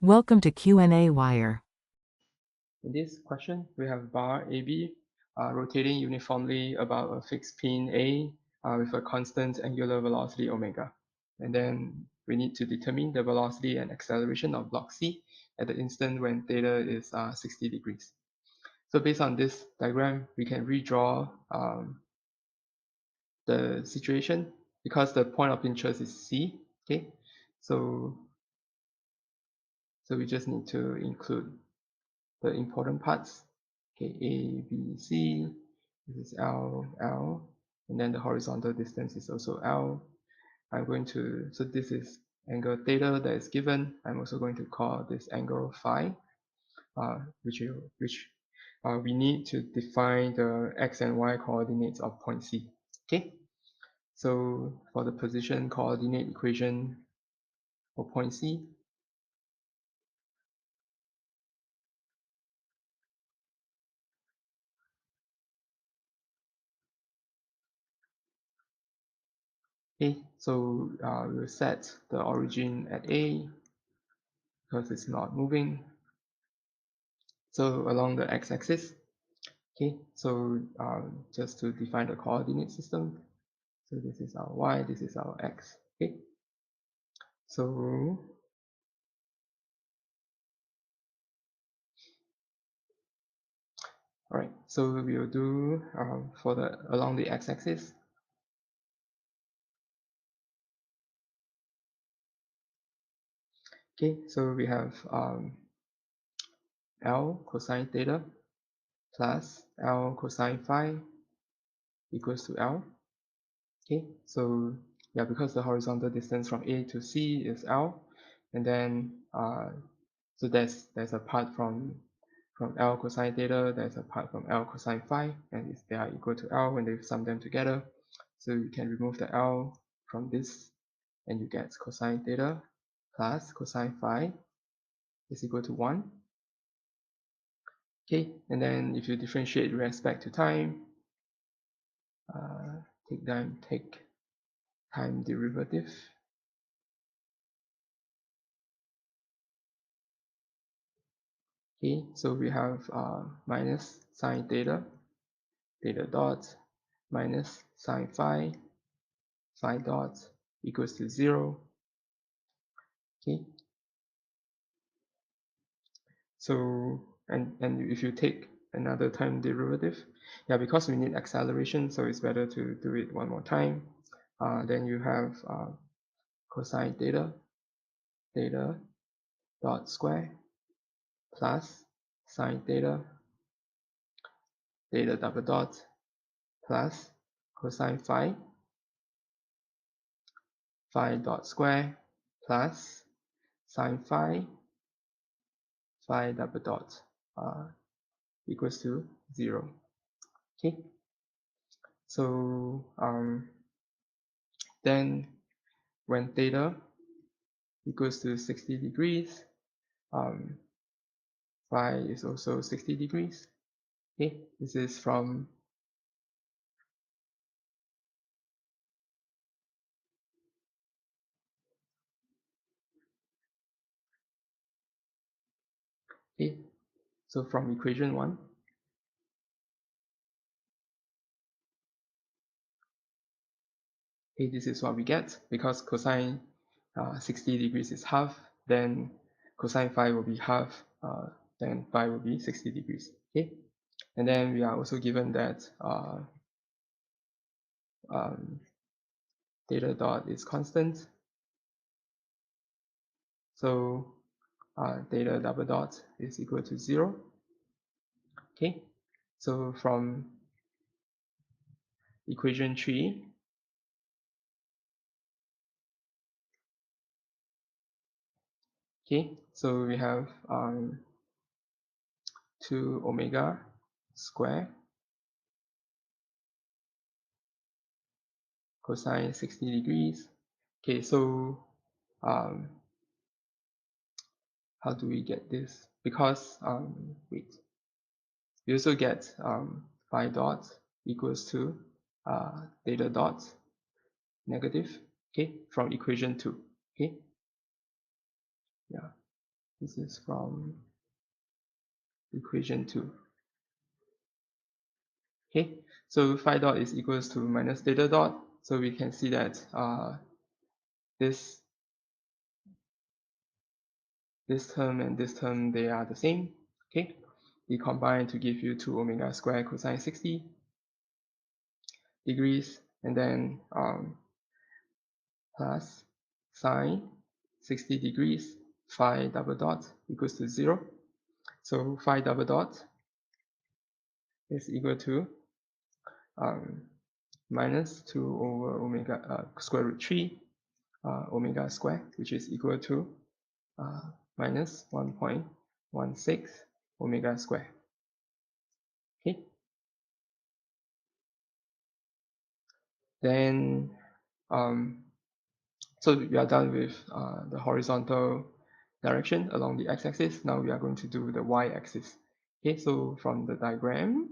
Welcome to qnawire. In this question, we have bar AB rotating uniformly about a fixed pin A with a constant angular velocity omega. And then we need to determine the velocity and acceleration of block C at the instant when theta is 60 degrees. So based on this diagram, we can redraw the situation because the point of interest is C. Okay, so we just need to include the important parts. Okay, A, B, C, this is L, L, and then the horizontal distance is also L. I'm going to, so this is angle theta that is given. I'm also going to call this angle phi, which we need to define the x and y coordinates of point C. Okay, so for the position coordinate equation for point C, okay, so we'll set the origin at A because it's not moving. So along the x-axis, okay, so just to define the coordinate system, so this is our y, this is our x, okay. So all right, so we will do for the along the x-axis. Okay, so we have L cosine theta plus L cosine phi equals to L. Okay, so yeah, because the horizontal distance from A to C is L, and then so there's a part from L cosine theta, there's a part from L cosine phi, and if they are equal to L when they sum them together, so you can remove the L from this, and you get cosine theta plus cosine phi is equal to 1. Okay, and then if you differentiate with respect to time, take time derivative. Okay, so we have minus sine theta dot minus sine phi dot equals to 0. Okay, so and if you take another time derivative, yeah, because we need acceleration, so it's better to do it one more time. Then you have cosine theta dot square plus sine theta double dot plus cosine phi dot square plus sine phi double dot equals to 0. Okay, so then when theta equals to 60 degrees, phi is also 60 degrees. Okay, this is from okay, so from equation 1. Okay, this is what we get because cosine 60 degrees is half, then cosine phi will be half, then phi will be 60 degrees. Okay, and then we are also given that theta dot is constant, so theta double dot is equal to 0. Okay, so from equation 3, okay, so we have 2 omega square cosine 60 degrees. Okay, so how do we get this? Because wait, we also get phi dot equals to theta dot negative, okay, from equation 2. Okay, yeah, This is from equation 2. Okay, so phi dot is equals to minus theta dot. So we can see that this term and this term, they are the same. Okay, they combine to give you 2 omega squared cosine 60 degrees, and then plus sine 60 degrees phi double dot equals to 0. So phi double dot is equal to minus 2 over omega square root 3 omega square, which is equal to minus 1.16 omega square. Okay, then so we are done with the horizontal direction along the x-axis. Now we are going to do the y-axis. Okay, so from the diagram,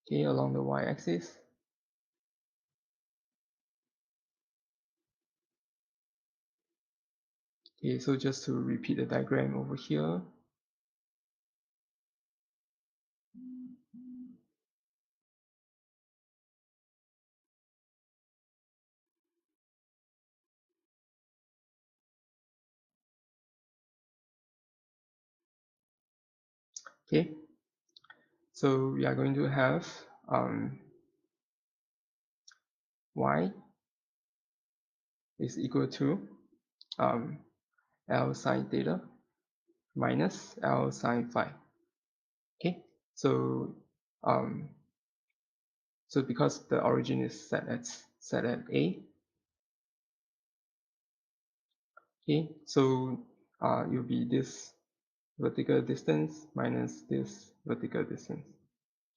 okay, along the y-axis, okay, so just to repeat the diagram over here, okay, so we are going to have y is equal to L sine theta minus L sine phi. Okay, so so because the origin is set at A, okay, so it will be this vertical distance minus this vertical distance.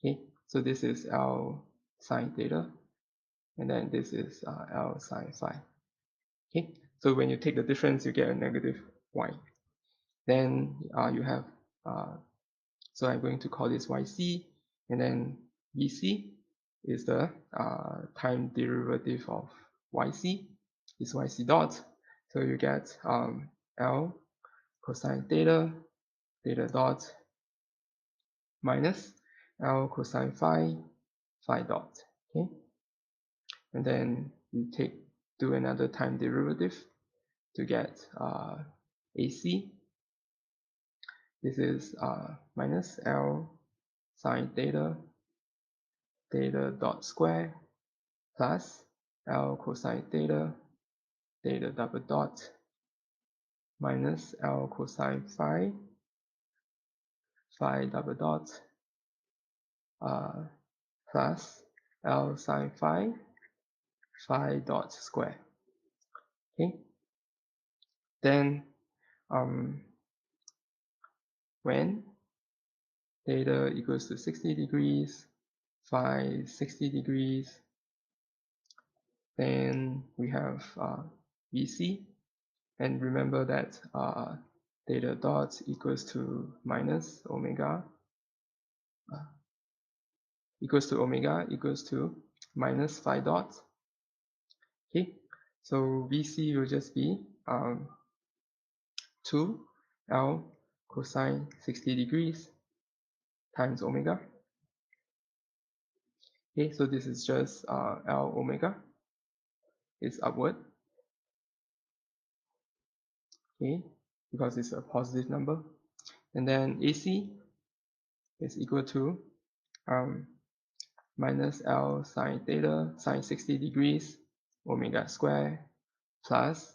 Okay, so this is L sine theta, and then this is L sine phi. Okay, so when you take the difference, you get a negative y. Then you have so I'm going to call this yc, and then vc is the time derivative of yc, is yc dot. So you get L cosine theta, theta dot minus L cosine phi, phi dot. Okay, and then you do another time derivative to get AC. This is minus L sine theta, theta dot square plus L cosine theta, theta double dot minus L cosine phi, phi double dot plus L sine phi, phi dot square. Okay, then when theta equals to 60 degrees, phi 60 degrees, then we have VC, and remember that theta dot equals to minus omega, equals to minus phi dot. Okay, so VC will just be 2 L cosine 60 degrees times omega. Okay, so this is just L omega is upward. Okay, because it's a positive number. And then AC is equal to minus L sine theta sine 60 degrees omega square plus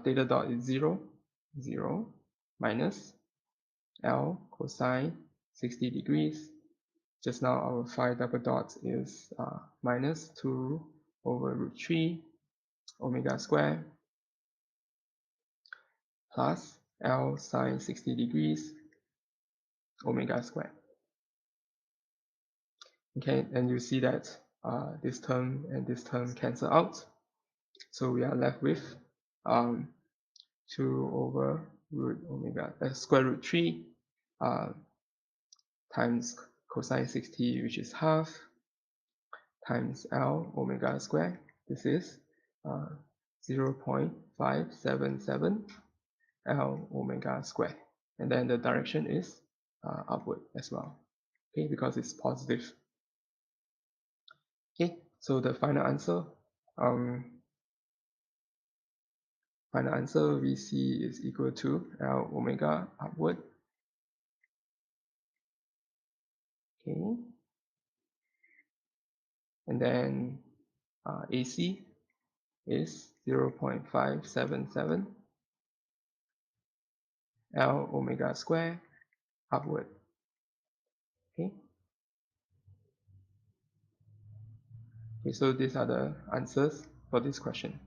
theta dot is 0, 0 minus L cosine 60 degrees. Just now our phi double dot is minus 2 over root 3 omega square plus L sine 60 degrees omega square. Okay, and you see that this term and this term cancel out. So we are left with 2 over root omega square root 3 times cosine 60, which is half, times L omega square. This is 0.577 L omega square. And then the direction is upward as well, okay, because it's positive. Okay, so the final answer VC is equal to L omega upward. Okay, and then AC is 0.577 L omega square upward. Okay. Okay, so these are the answers for this question.